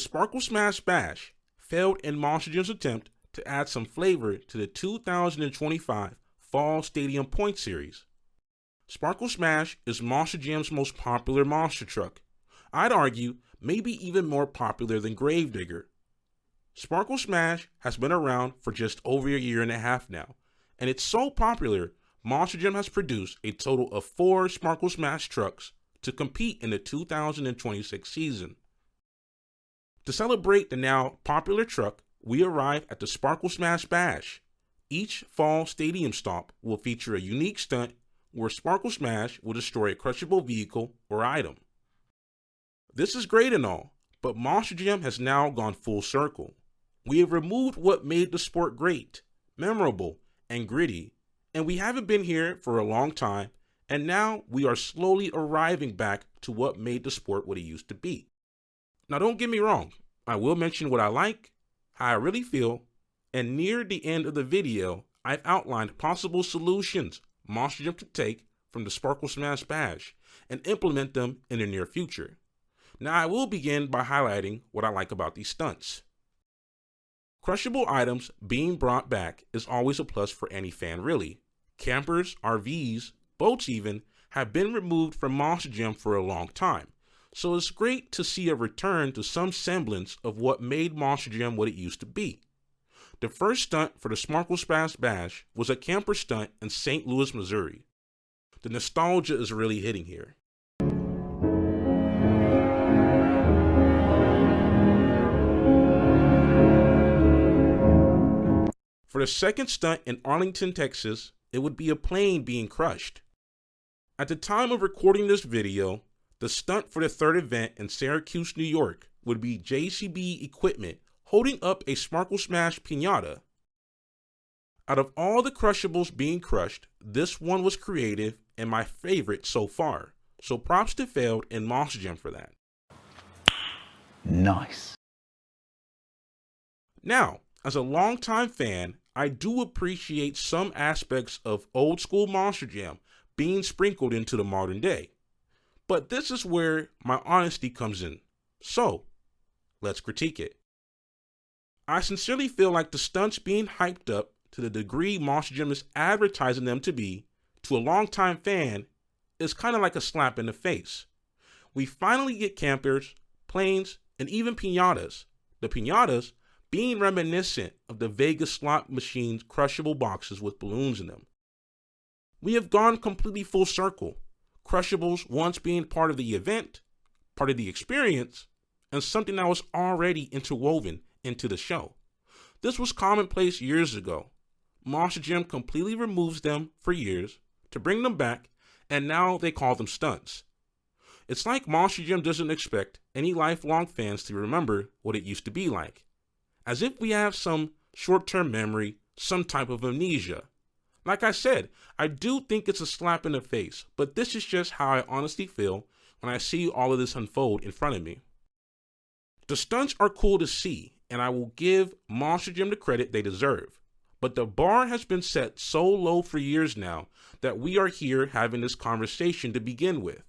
Sparkle Smash Bash failed in Monster Jam's attempt to add some flavor to the 2025 Fall Stadium Point Series. Sparkle Smash is Monster Jam's most popular monster truck. I'd argue maybe even more popular than Gravedigger. Sparkle Smash has been around for just over a year and a half now, and it's so popular, Monster Jam has produced a total of 4 Sparkle Smash trucks to compete in the 2026 season. To celebrate the now popular truck, we arrive at the Sparkle Smash Bash. Each fall stadium stop will feature a unique stunt where Sparkle Smash will destroy a crushable vehicle or item. This is great and all, but Monster Jam has now gone full circle. We have removed what made the sport great, memorable, and gritty, and we haven't been here for a long time, and now we are slowly arriving back to what made the sport what it used to be. Now don't get me wrong, I will mention what I like, how I really feel, and near the end of the video, I've outlined possible solutions Monster Jam could take from the Sparkle Smash Bash and implement them in the near future. Now I will begin by highlighting what I like about these stunts. Crushable items being brought back is always a plus for any fan really. Campers, RVs, boats even, have been removed from Monster Jam for a long time, so it's great to see a return to some semblance of what made Monster Jam what it used to be. The first stunt for the Sparkle Smash Bash was a camper stunt in St. Louis, Missouri. The nostalgia is really hitting here. For the second stunt in Arlington, Texas, it would be a plane being crushed. At the time of recording this video, the stunt for the third event in Syracuse, New York would be JCB equipment holding up a Sparkle Smash piñata. Out of all the crushables being crushed, this one was creative and my favorite so far, so props to Failed and Monster Jam for that. Nice. Now, as a longtime fan, I do appreciate some aspects of old school Monster Jam being sprinkled into the modern day. But this is where my honesty comes in. So, let's critique it. I sincerely feel like the stunts being hyped up to the degree Monster Jam is advertising them to be, to a longtime fan, is kind of like a slap in the face. We finally get campers, planes, and even piñatas. The piñatas being reminiscent of the Vegas slot machine's crushable boxes with balloons in them. We have gone completely full circle, crushables once being part of the event, part of the experience, and something that was already interwoven into the show. This was commonplace years ago. Monster Jam completely removes them for years to bring them back, and now they call them stunts. It's like Monster Jam doesn't expect any lifelong fans to remember what it used to be like. As if we have some short-term memory, some type of amnesia. Like I said, I do think it's a slap in the face, but this is just how I honestly feel when I see all of this unfold in front of me. The stunts are cool to see, and I will give Monster Jam the credit they deserve. But the bar has been set so low for years now that we are here having this conversation to begin with.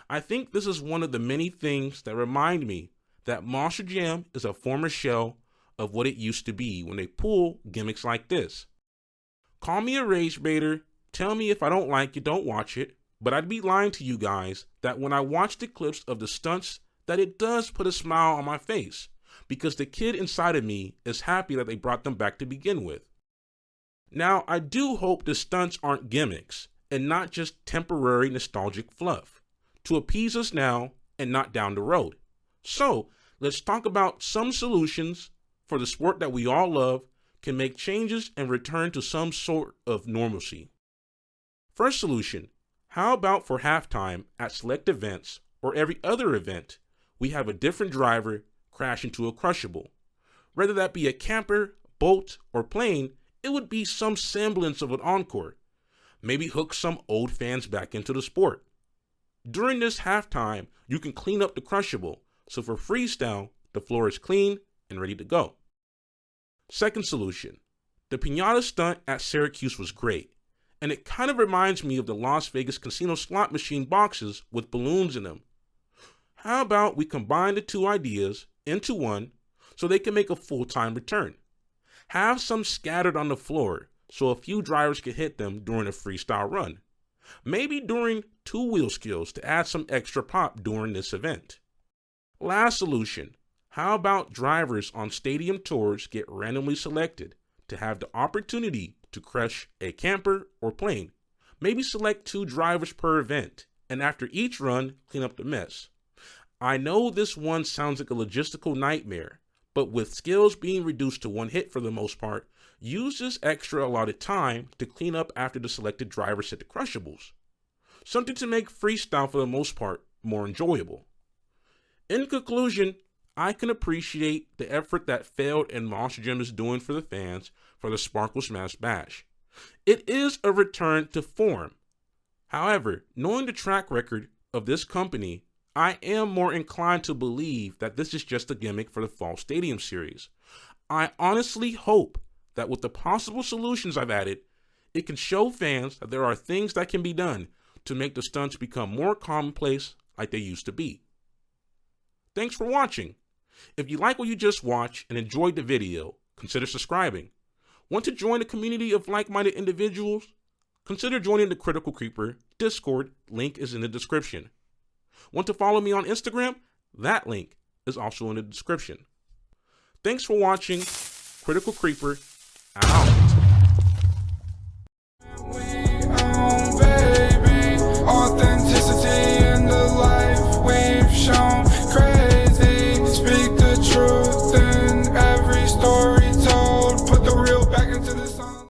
I think this is one of the many things that remind me that Monster Jam is a former shell of what it used to be when they pull gimmicks like this. Call me a rage baiter, tell me if I don't like it, don't watch it, but I'd be lying to you guys that when I watch the clips of the stunts that it does put a smile on my face, because the kid inside of me is happy that they brought them back to begin with. Now, I do hope the stunts aren't gimmicks and not just temporary nostalgic fluff to appease us now and not down the road. So, let's talk about some solutions for the sport that we all love can make changes and return to some sort of normalcy. First solution, how about for halftime at select events or every other event, we have a different driver crash into a crushable. Whether that be a camper, boat, or plane, it would be some semblance of an encore. Maybe hook some old fans back into the sport. During this halftime, you can clean up the crushable, so for freestyle, the floor is clean and ready to go. Second solution, the piñata stunt at Syracuse was great, and it kind of reminds me of the Las Vegas casino slot machine boxes with balloons in them. How about we combine the two ideas into one so they can make a full-time return. Have some scattered on the floor so a few drivers can hit them during a freestyle run. Maybe during two-wheel skills to add some extra pop during this event. Last solution, how about drivers on stadium tours get randomly selected to have the opportunity to crush a camper or plane? Maybe select 2 drivers per event, and after each run, clean up the mess. I know this one sounds like a logistical nightmare, but with skills being reduced to 1 hit for the most part, use this extra allotted time to clean up after the selected drivers hit the crushables. Something to make freestyle for the most part more enjoyable. In conclusion, I can appreciate the effort that Failed and Monster Jam is doing for the fans for the Sparkle Smash Bash. It is a return to form. However, knowing the track record of this company, I am more inclined to believe that this is just a gimmick for the Fall Stadium series. I honestly hope that with the possible solutions I've added, it can show fans that there are things that can be done to make the stunts become more commonplace like they used to be. Thanks for watching. If you like what you just watched and enjoyed the video, consider subscribing. Want to join a community of like-minded individuals? Consider joining the Critical Creeper Discord, link is in the description. Want to follow me on Instagram? That link is also in the description. Thanks for watching. Critical Creeper out. Authenticity in the life we've shown. Crazy, speak the truth in every story told. Put the real back into the song.